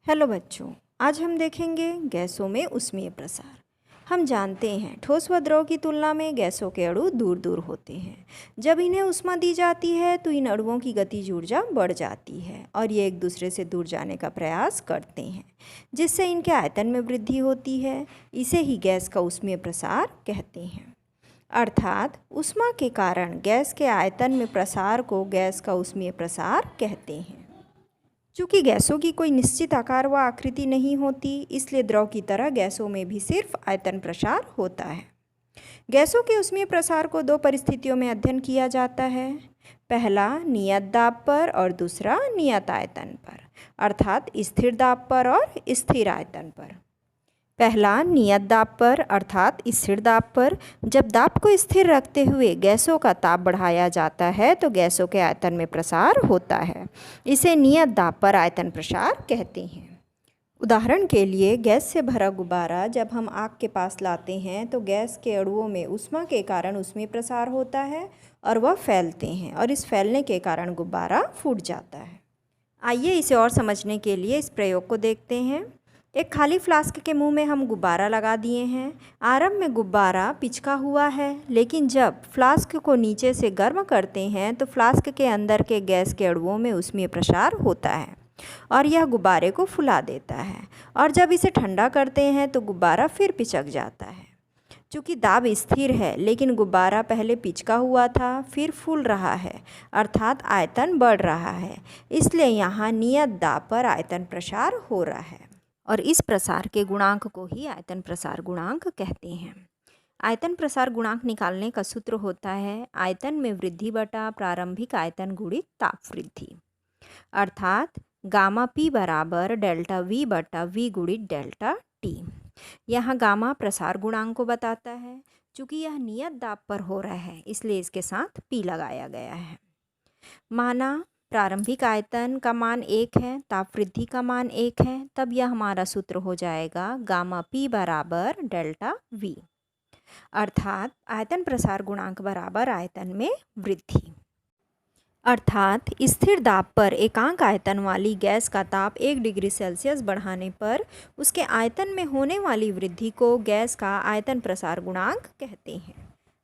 Hello बच्चों, आज हम देखेंगे गैसों में ऊष्मीय प्रसार। हम जानते हैं ठोस व द्रव की तुलना में गैसों के अणु दूर दूर होते हैं। जब इन्हें ऊष्मा दी जाती है तो इन अणुओं की गतिज ऊर्जा बढ़ जाती है और ये एक दूसरे से दूर जाने का प्रयास करते हैं, जिससे इनके आयतन में वृद्धि होती है। इसे ही गैस का ऊष्मीय प्रसार कहते हैं। अर्थात ऊष्मा के कारण गैस के आयतन में प्रसार को गैस का ऊष्मीय प्रसार कहते हैं। चूँकि गैसों की कोई निश्चित आकार व आकृति नहीं होती, इसलिए द्रव की तरह गैसों में भी सिर्फ आयतन प्रसार होता है। गैसों के ऊष्मीय प्रसार को दो परिस्थितियों में अध्ययन किया जाता है। पहला नियत दाब पर और दूसरा नियत आयतन पर, अर्थात स्थिर दाब पर और स्थिर आयतन पर। पहला नियत दाब पर अर्थात स्थिर दाब पर। जब दाब को स्थिर रखते हुए गैसों का ताप बढ़ाया जाता है तो गैसों के आयतन में प्रसार होता है। इसे नियत दाब पर आयतन प्रसार कहते हैं। उदाहरण के लिए गैस से भरा गुब्बारा जब हम आग के पास लाते हैं तो गैस के अणुओं में ऊष्मा के कारण ऊष्मीय प्रसार होता है और वह फैलते हैं और इस फैलने के कारण गुब्बारा फूट जाता है। आइए इसे और समझने के लिए इस प्रयोग को देखते हैं। एक खाली फ्लास्क के मुंह में हम गुब्बारा लगा दिए हैं। आरंभ में गुब्बारा पिचका हुआ है, लेकिन जब फ्लास्क को नीचे से गर्म करते हैं तो फ्लास्क के अंदर के गैस के अणुओं में ऊष्मीय प्रसार होता है और यह गुब्बारे को फुला देता है। और जब इसे ठंडा करते हैं तो गुब्बारा फिर पिचक जाता है। चूँकि दाब स्थिर है लेकिन गुब्बारा पहले पिचका हुआ था, फिर फूल रहा है, अर्थात आयतन बढ़ रहा है, इसलिए यहाँ नियत दाब पर आयतन प्रसार हो रहा है और इस प्रसार के गुणांक को ही आयतन प्रसार गुणांक कहते हैं। आयतन प्रसार गुणांक निकालने का सूत्र होता है आयतन में वृद्धि बटा प्रारंभिक आयतन गुणित ताप वृद्धि, अर्थात गामा पी बराबर डेल्टा वी बटा वी गुणित डेल्टा टी। यहाँ गामा प्रसार गुणांक को बताता है। चूँकि यह नियत दाब पर हो रहा है इसलिए इसके साथ पी लगाया गया है। माना प्रारंभिक आयतन का मान 1 है, ताप वृद्धि का मान 1 है, तब यह हमारा सूत्र हो जाएगा गामा पी बराबर डेल्टा वी, अर्थात आयतन प्रसार गुणांक बराबर आयतन में वृद्धि। अर्थात स्थिर दाब पर एकांक आयतन वाली गैस का ताप 1 डिग्री सेल्सियस बढ़ाने पर उसके आयतन में होने वाली वृद्धि को गैस का आयतन प्रसार गुणांक कहते हैं।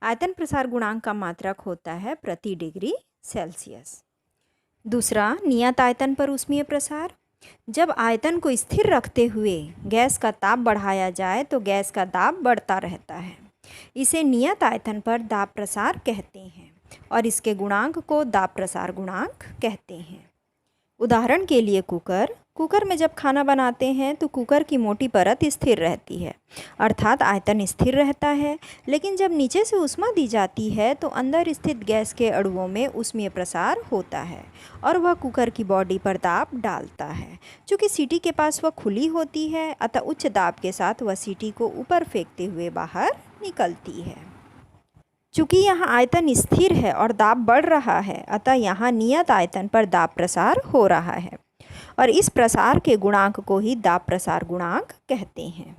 आयतन प्रसार गुणांक का मात्रक होता है प्रति डिग्री सेल्सियस। दूसरा नियत आयतन पर ऊष्मीय प्रसार। जब आयतन को स्थिर रखते हुए गैस का ताप बढ़ाया जाए तो गैस का दाब बढ़ता रहता है। इसे नियत आयतन पर दाब प्रसार कहते हैं और इसके गुणांक को दाब प्रसार गुणांक कहते हैं। उदाहरण के लिए कुकर में जब खाना बनाते हैं तो कुकर की मोटी परत स्थिर रहती है, अर्थात आयतन स्थिर रहता है, लेकिन जब नीचे से ऊष्मा दी जाती है तो अंदर स्थित गैस के अणुओं में ऊष्मीय प्रसार होता है और वह कुकर की बॉडी पर दाब डालता है। चूँकि सीटी के पास वह खुली होती है, अतः उच्च दाब के साथ वह सीटी को ऊपर फेंकते हुए बाहर निकलती है। चूँकि यहाँ आयतन स्थिर है और दाब बढ़ रहा है, अतः यहाँ नियत आयतन पर दाब प्रसार हो रहा है और इस प्रसार के गुणांक को ही दाब प्रसार गुणांक कहते हैं।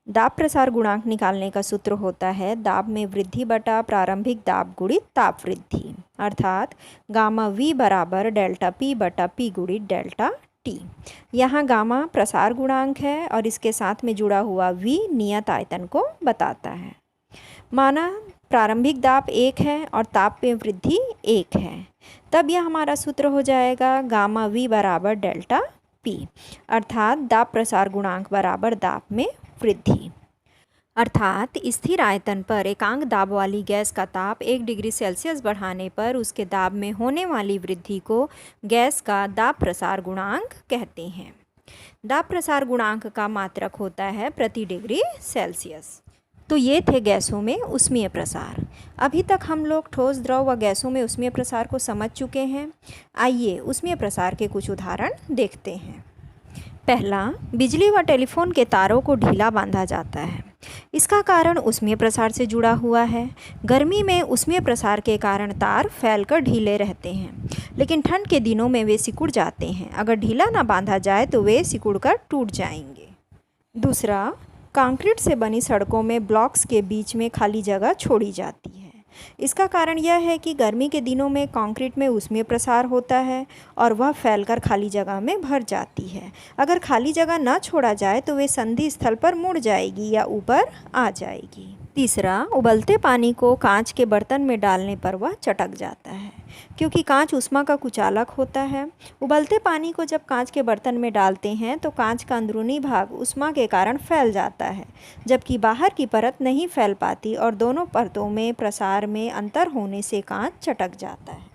दाब प्रसार गुणांक निकालने का सूत्र होता है दाब में वृद्धि बटा प्रारंभिक दाब गुणित ताप वृद्धि, अर्थात गामा वी बराबर डेल्टा पी बटा पी गुणित डेल्टा टी। यहाँ गामा प्रसार गुणांक है और इसके साथ में जुड़ा हुआ वी नियत आयतन को बताता है। माना प्रारंभिक दाब 1 है और ताप में वृद्धि 1 है, तब यह हमारा सूत्र हो जाएगा गामा वी बराबर डेल्टा पी, अर्थात दाब प्रसार गुणांक बराबर दाब में वृद्धि। अर्थात स्थिर आयतन पर एकांक दाब वाली गैस का ताप 1 डिग्री सेल्सियस बढ़ाने पर उसके दाब में होने वाली वृद्धि को गैस का दाब प्रसार गुणांक कहते हैं। दाब प्रसार गुणांक का मात्रक होता है प्रति डिग्री सेल्सियस। तो ये थे गैसों में ऊष्मीय प्रसार। अभी तक हम लोग ठोस, द्रव व गैसों में ऊष्मीय प्रसार को समझ चुके हैं। आइए ऊष्मीय प्रसार के कुछ उदाहरण देखते हैं। पहला, बिजली व टेलीफोन के तारों को ढीला बांधा जाता है। इसका कारण ऊष्मीय प्रसार से जुड़ा हुआ है। गर्मी में ऊष्मीय प्रसार के कारण तार फैलकर ढीले रहते हैं, लेकिन ठंड के दिनों में वे सिकुड़ जाते हैं। अगर ढीला ना बांधा जाए तो वे सिकुड़कर टूट जाएंगे। दूसरा, कंक्रीट से बनी सड़कों में ब्लॉक्स के बीच में खाली जगह छोड़ी जाती है। इसका कारण यह है कि गर्मी के दिनों में कंक्रीट में ऊष्मीय प्रसार होता है और वह फैलकर खाली जगह में भर जाती है। अगर खाली जगह न छोड़ा जाए तो वे संधि स्थल पर मुड़ जाएगी या ऊपर आ जाएगी। तीसरा, उबलते पानी को कांच के बर्तन में डालने पर वह चटक जाता है, क्योंकि कांच ऊष्मा का कुचालक होता है। उबलते पानी को जब कांच के बर्तन में डालते हैं तो कांच का अंदरूनी भाग ऊष्मा के कारण फैल जाता है, जबकि बाहर की परत नहीं फैल पाती और दोनों परतों में प्रसार में अंतर होने से कांच चटक जाता है।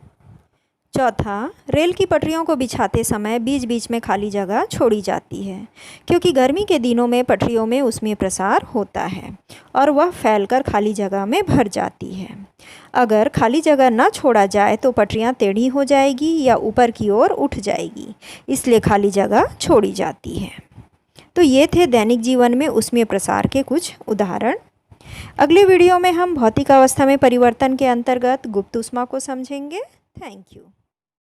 चौथा, रेल की पटरियों को बिछाते समय बीच बीच में खाली जगह छोड़ी जाती है, क्योंकि गर्मी के दिनों में पटरियों में ऊष्मीय प्रसार होता है और वह फैलकर खाली जगह में भर जाती है। अगर खाली जगह न छोड़ा जाए तो पटरियां टेढ़ी हो जाएगी या ऊपर की ओर उठ जाएगी, इसलिए खाली जगह छोड़ी जाती है। तो ये थे दैनिक जीवन में ऊष्मीय प्रसार के कुछ उदाहरण। अगले वीडियो में हम भौतिक अवस्था में परिवर्तन के अंतर्गत गुप्त ऊष्मा को समझेंगे। Thank you.